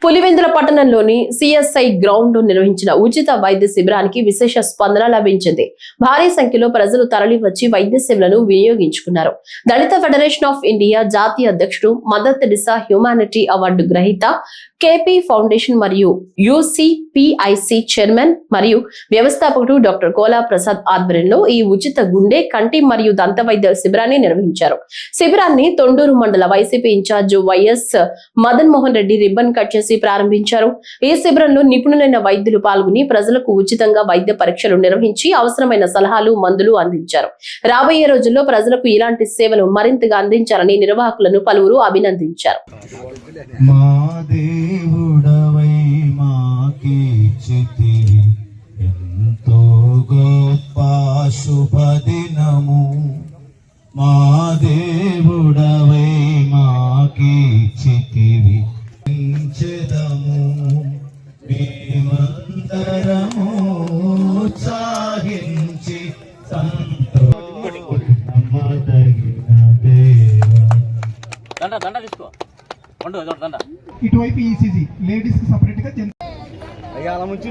పులివెందుల పట్టణంలోని CSI ground లో నిర్వహించిన ఉచిత వైద్య శిబిరానికి విశేష స్పందన లభించింది. భారీ సంఖ్యలో ప్రజలు తరలివచ్చి వైద్య సేవలను వినియోగించుకున్నారు. దళిత ఫెడరేషన్ ఆఫ్ ఇండియా జాతీయ అధ్యక్షుడు, మదర్ తెరిసా హ్యుమానిటీ అవార్డు గ్రహీత, కేపీ ఫౌండేషన్ మరియు యూసీపీఐసి చైర్మన్ మరియు వ్యవస్థాపకుడు డాక్టర్ కోలా ప్రసాద్ ఆధ్వర్యంలో ఈ ఉచిత గుండె, కంటి మరియు దంత వైద్య శిబిరాన్ని నిర్వహించారు. శిబిరాన్ని తొండూరు మండల YCP incharge YS Madan Mohan Reddy ribbon cut చేసి ప్రారంభించారు. ఈ శిబిరంలో నిపుణులైన వైద్యులు పాల్గొని ప్రజలకు ఉచితంగా వైద్య పరీక్షలు నిర్వహించి అవసరమైన సలహాలు, మందులు అందించారు. రాబోయే రోజుల్లో ప్రజలకు ఇలాంటి సేవలు మరింతగా అందించాలని నిర్వాహకులను పలువురు అభినందించారు. ఎంతో గొప్ప శుభదినము, మా దేవుడవై మాకిచ్చితివి, చెదము మేమందరము ఉత్సాహించి ఇటువైపు ఈసీజీ లేడీస్ కి సపరేట్ గా అలా ముంచి